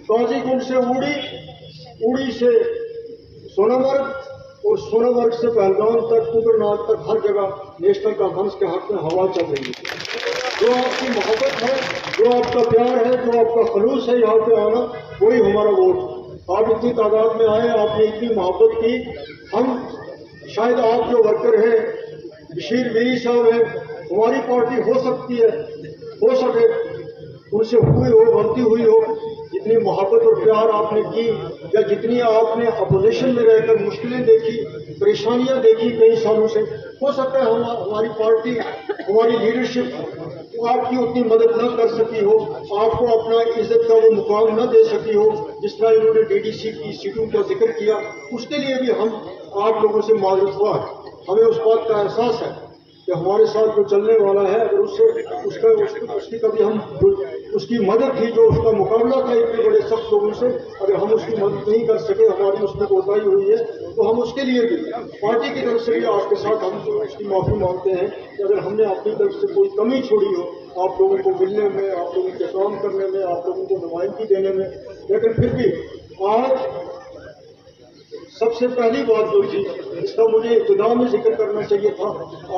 काजी कुंड से उड़ी से सोनामर्ग और सोनामर्ग से पहलगाम तक, कुबरनाथ तक, हर जगह नेशनल कॉन्फ्रेंस के हक में हवा चल रही है। जो आपकी मोहब्बत है, जो आपका प्यार है, जो आपका खलूस है यहाँ पे आना, वही हमारा वोट। आप इतनी तादाद में आए, आपने इतनी मोहब्बत की। हम शायद आप जो वर्कर हैं, बशीर मीरी साहब है, हमारी पार्टी हो सकती है, हो सके उनसे हुई हो, गलती हुई हो, जितनी मोहब्बत और प्यार आपने की, या जितनी आपने अपोजिशन में रहकर मुश्किलें देखी, परेशानियां देखी कई सालों से, हो सकता है हमारी पार्टी, हमारी लीडरशिप आपकी उतनी मदद न कर सकी हो, आपको अपना इज्जत का वो मुकाम न दे सकी हो, जिस तरह इन्होंने डीडीसी की सीटों का जिक्र किया। उसके लिए भी हम आप लोगों से माजूद हुआ है। हमें उस बात का एहसास है कि हमारे साथ जो चलने वाला है, अगर उसकी कभी हम उसकी मदद थी, जो उसका मुकाबला था इतने बड़े सख्त लोगों से, अगर हम उसकी मदद नहीं कर सके, हमारी उसमें कोताही हुई है, तो हम उसके लिए भी पार्टी की तरफ से भी आपके साथ हम उसकी माफी मांगते हैं कि अगर हमने अपनी तरफ से कोई कमी छोड़ी हो आप लोगों को मिलने में, आप लोगों के काम करने में, आप लोगों को नुमाइंदगी देने में। लेकिन फिर भी आज सबसे पहली बात जो थी, इसका मुझे इब्तिदा में जिक्र करना चाहिए था,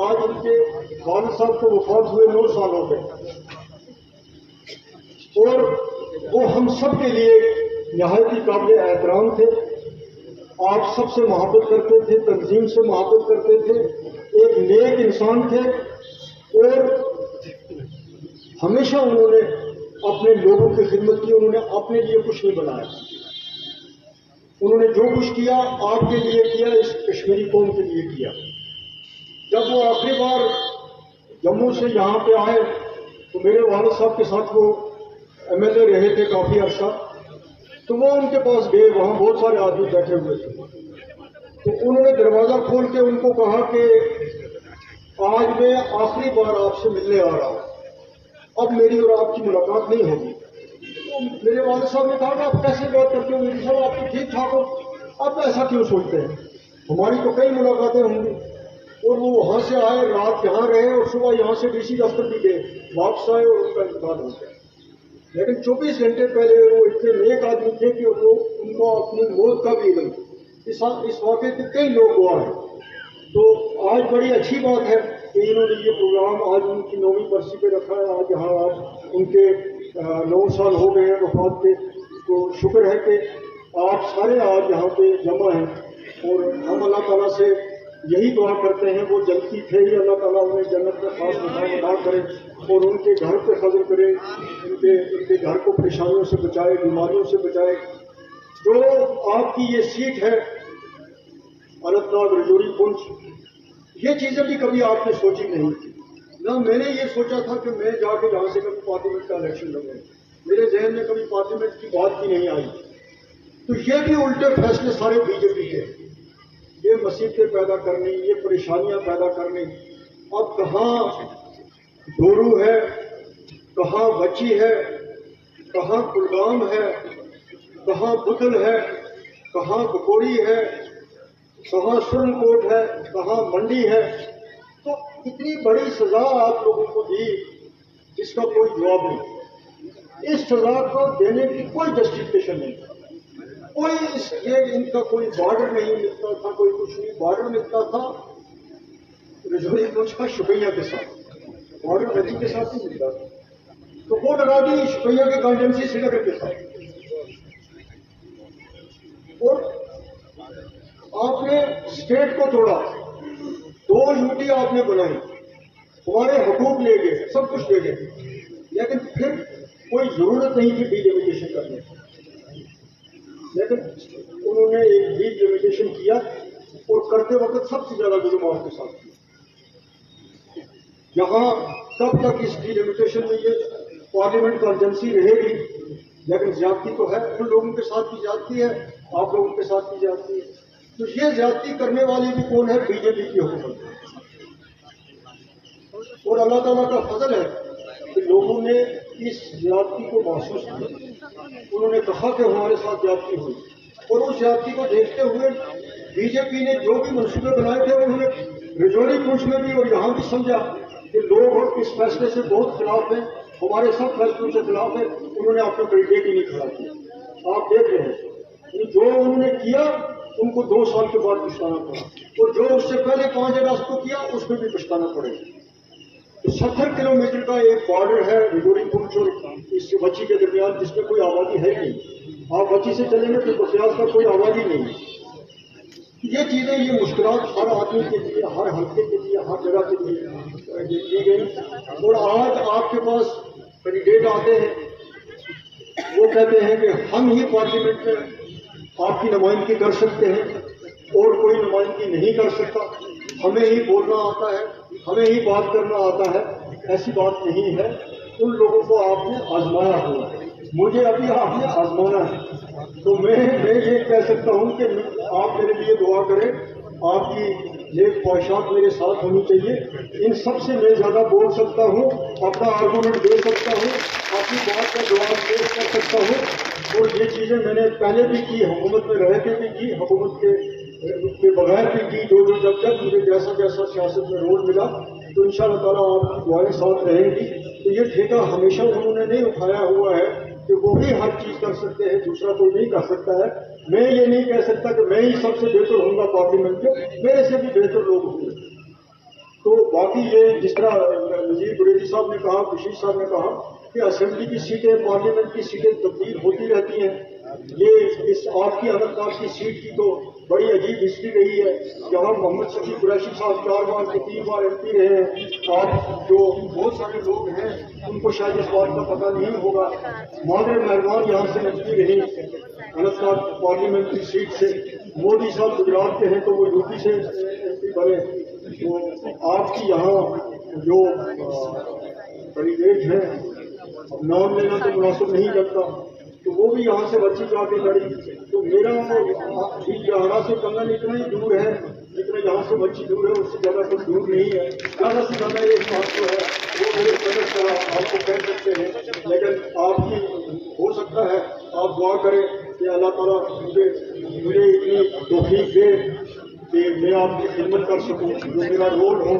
आज उनके वालिद साहब को वफात हुए 9 साल हो गए, और वो हम सब के लिए नहायत ही काबिल एहतराम थे। आप सबसे मोहब्बत करते थे, तंजीम से मोहब्बत करते थे, एक नेक इंसान थे, और हमेशा उन्होंने अपने लोगों की खिदमत की। उन्होंने अपने लिए कुछ नहीं बनाया, उन्होंने जो कुछ किया आपके लिए किया, इस कश्मीरी कौम के लिए किया। जब वो आखिरी बार जम्मू से यहाँ पे आए तो मेरे वालिद साहब के साथ वो एमएलए रहे थे काफी अरसा, तो वो उनके पास गए, वहां बहुत सारे आदमी बैठे हुए थे, तो उन्होंने दरवाजा खोल के उनको कहा कि आज मैं आखिरी बार आपसे मिलने आ रहा हूं, अब मेरी और आपकी मुलाकात नहीं होगी। तो मेरे वालिद साहब ने कहा कि आप कैसे बात करते हो मेरी साहब, आप तो ठीक ठाक हो, आप ऐसा क्यों सोचते हैं, हमारी तो कई मुलाकातें होंगी। और वो वहां से आए, रात यहाँ रहे, और सुबह यहाँ से डीसी दफ्तर भी गए, वापस आए और उनका इंतकाल हो गया। लेकिन 24 घंटे पहले वो इतने नेक आदमी थे कि वो उनको अपनी मौत का भी इल्म, इस वाक़े के कई लोग हुआ है। तो आज बड़ी अच्छी बात है कि इन्होंने ये प्रोग्राम आज उनकी 9वीं बरसी पे रखा है। आज यहाँ आज उनके 9 साल हो गए हैं वफात के, तो शुक्र है कि आप सारे आज यहाँ पे जमा हैं, और हम अल्लाह ताला से यही दुआ करते हैं, वो जलती थे ही, अल्लाह ताला उन्हें जन्नत में खास मकाम अदा करे, और उनके घर पे फजल करे, उनके घर को परेशानियों से बचाए, बीमारियों से बचाए। जो आपकी ये सीट है अनंतनाग रजौरी पुंछ, ये चीजें भी कभी आपने सोची नहीं थी ना। मैंने ये सोचा था कि मैं जाके जहां से कभी पार्लियामेंट का इलेक्शन लड़ूं, मेरे जहन में कभी पार्लियामेंट की बात भी नहीं आई। तो ये भी उल्टे फैसले सारे बीजेपी के, ये मसीबतें पैदा करनी, ये परेशानियां पैदा करनी। अब कहाँ डोरू है, कहाँ बच्ची है, कहाँ कुलगाम है, कहाँ बुतल है, कहाँ बकोरी है, कहाँ सुरनकोट है, कहाँ मंडी है। तो इतनी बड़ी सजा आप लोगों को दी, इसका कोई जवाब नहीं। इस सजा को देने की कोई जस्टिफिकेशन नहीं, कोई ये इनका कोई बॉर्डर नहीं मिलता था, कोई कुछ नहीं। बॉर्डर मिलता था रजौरी पुंछ का शुपैया के साथ, बॉर्डर नदी के साथ नहीं मिलता था, तो वो लगा दी शुपैया के कॉन्डेंसी श्रीनगर के साथ। और आपने स्टेट को तोड़ा, 2 यूटी आपने बनाई, हमारे हुकूक ले गए, सब कुछ ले गए, लेकिन फिर कोई जरूरत नहीं थी डिलिमिटेशन करने की। लेकिन उन्होंने एक डिलिमिटेशन किया, और करते वक्त सबसे ज्यादा जुल्म आपके साथ किया। यहां तब तक इस डिलिमिटेशन में ये पार्लियामेंट का अर्जेंसी रहेगी, लेकिन ज्यादती तो है, उन लोगों के साथ की ज्यादती है, आप लोगों के साथ की ज्यादती है। तो ये ज्यादती करने वाली भी कौन है? बीजेपी की हुकूमत। और अल्लाह ताला का फजल है कि लोगों ने इस ज्यादती को महसूस किया, उन्होंने कहा कि हमारे साथ ज्यादती हुई, और उस ज्यादती को देखते हुए बीजेपी ने जो भी मनसूबे बनाए थे, उन्होंने रजौरी पुंछ में भी और यहाँ भी समझा कि लोग इस फैसले से बहुत खिलाफ हैं, हमारे सब फैसलों से खिलाफ है, उन्होंने अपना कैंडिडेट ही नहीं खड़ा किया। آپ دیکھ رہے ہیں جو انہوں نے کیا ان کو 2 سال کے بعد پچھتانا پڑا، اور جو اس سے پہلے 5 اگست کو کیا اس میں بھی پچھتانا پڑے گا۔ تو 70 کلومیٹر کا ایک بارڈر ہے رجوری پنچ اور اس بچی کے درمیان، جس میں کوئی آبادی ہے نہیں۔ آپ بچی سے چلیں گے تو بسیاس کا کوئی آبادی نہیں ہے۔ یہ چیزیں، یہ مشکلات ہر آدمی کے لیے، ہر حلقے کے لیے، ہر جگہ کے لیے کی گئی، اور آج آپ کے پاس کینڈیڈیٹ آتے ہیں، وہ کہتے ہیں کہ ہم ہی پارلیمنٹ میں آپ کی نمائندگی کر سکتے ہیں اور کوئی نمائندگی نہیں کر سکتا، ہمیں ہی بولنا آتا ہے، ہمیں ہی بات کرنا آتا ہے۔ ایسی بات نہیں ہے، ان لوگوں کو آپ نے آزمایا ہوا ہے، مجھے ابھی آپ نے آزمانا ہے۔ تو میں یہ کہہ سکتا ہوں کہ آپ میرے لیے دعا کریں، آپ کی نیک خواہشات میرے ساتھ ہونی چاہیے۔ ان سب سے میں زیادہ بول سکتا ہوں، اپنا آرگومنٹ دے سکتا ہوں، اپنی بات کا جواب پیش کر سکتا ہوں، اور یہ چیزیں میں نے پہلے بھی کی، حکومت میں رہ کے بھی کی، حکومت کے بغیر بھی کی، جب مجھے جیسا جیسا سیاست میں رول ملا، تو انشاءاللہ تعالیٰ آپ کی دعائیں ساتھ رہیں گی۔ تو یہ ٹھیکہ ہمیشہ انہوں نے نہیں اٹھایا ہوا ہے کہ وہ بھی ہر چیز کر سکتے ہیں، دوسرا کوئی نہیں کر سکتا ہے۔ میں یہ نہیں کہہ سکتا کہ میں ہی سب سے بہتر ہوں گا پارلیمنٹ کے، میرے سے بھی بہتر لوگ ہوں گے۔ تو باقی یہ جس طرح نذیر بریلوی صاحب نے کہا، بشیر صاحب نے کہا کہ اسمبلی کی سیٹیں، پارلیمنٹ کی سیٹیں تبدیل ہوتی رہتی ہیں۔ یہ اس آپ کی اننت ناگ کی سیٹ کی تو بڑی عجیب ہسٹری رہی ہے، جہاں محمد شفیع قریشی صاحب 4 بار کے 3 بار MP رہے ہیں۔ آپ جو بہت سارے لوگ ہیں ان کو شاید اس بات کا پتہ نہیں ہوگا، مادر مہربان یہاں سے MP رہی اننت ناگ پارلیمنٹ کی سیٹ سے۔ مودی صاحب گجرات کے ہیں تو وہ UP سے MP بنے۔ تو آپ کی یہاں جو کینڈیڈیٹ ہیں، نام لینا تو مناسب نہیں لگتا، تو وہ بھی یہاں سے بچی جا کے لڑی۔ تو میرا جہاں سے کنگن اتنا ہی دور ہے جتنا یہاں سے بچی دور ہے، اس سے زیادہ کچھ دور نہیں ہے۔ زیادہ سے زیادہ ایک بات جو ہے وہ میرے سمجھ کر آپ کو کہہ سکتے ہیں، لیکن آپ کی ہو سکتا ہے آپ دعا کریں کہ اللہ تعالیٰ مجھے اتنی توفیق دے کہ میں آپ کی خدمت کر سکوں، جو میرا رول ہو،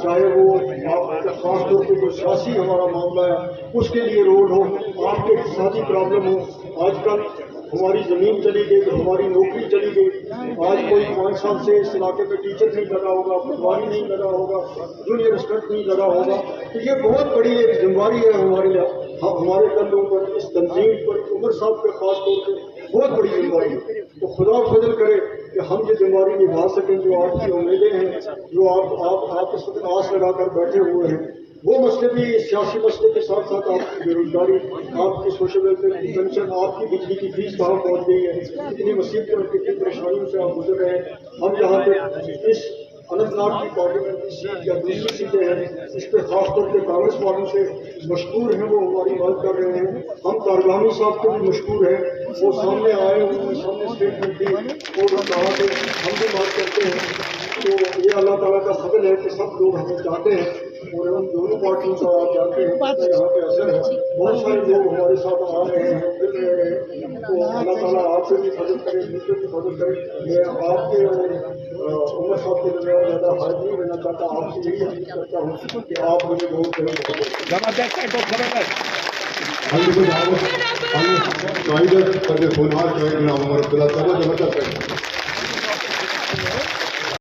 چاہے وہ آپ کا خاص طور پہ جو سیاسی ہمارا معاملہ ہے اس کے لیے رول ہو، آپ کے اقتصادی پرابلم ہو۔ آج کل ہماری زمین چلی گئی تو ہماری نوکری چلی گئی، آج کوئی 5 سال سے اس علاقے میں ٹیچر نہیں لگا ہوگا، پٹواری نہیں لگا ہوگا، جونیئر اسٹوڈنٹ نہیں لگا ہوگا، تو یہ بہت بڑی ایک ذمہ داری ہے ہمارے کندھوں پر، اس تنظیم پر، عمر صاحب کے خاص طور پہ بہت بڑی ذمہ داری ہے۔ تو خدا فضل کرے کہ ہم یہ ذمہ داری نبھا سکیں، جو آپ کی امیدیں ہیں، جو آپ اس وقت آس لگا کر بیٹھے ہوئے ہیں، وہ مسئلے بھی سیاسی مسئلے کے ساتھ ساتھ آپ کی بے روزگاری، آپ کی سوشل ویلفیئر کی پینشن، آپ کی بجلی کی فیس کہاں پہنچ گئی ہے، کتنی مصیبتیں اور کتنی پریشانیوں سے آپ گزر رہے ہیں۔ ہم یہاں پہ اس اننت ناگ کی پارلیمنٹ کی سیٹ یا دوسری سیٹیں ہیں، اس پہ خاص طور پہ کانگریس والوں سے مشکور ہیں، وہ ہماری مدد کر رہے ہیں۔ ہم کارگانی صاحب کو بھی مشکور ہیں، وہ سامنے آئے، انہوں نے سامنے اسٹیٹمنٹ دی اور کہا کہ ہم بھی بات کرتے ہیں۔ تو یہ اللہ تعالیٰ کا فضل ہے کہ سب لوگ ہمیں چاہتے ہیں، اور ہم دونوں پارٹیوں کا آپ جانتے ہیں یہاں پہ اثر ہے، بہت سارے لوگ ہمارے ساتھ آ رہے ہیں، مل رہے ہیں۔ تو اللہ تعالیٰ آپ سے بھی فضل کرے، مجھ سے بھی فضل کرے۔ میں آپ کے عمر صاحب کے درمیان زیادہ حرج نہیں رہنا چاہتا، آپ سے یہی امید کرتا ہوں کہ آپ مجھے بہت ہمارے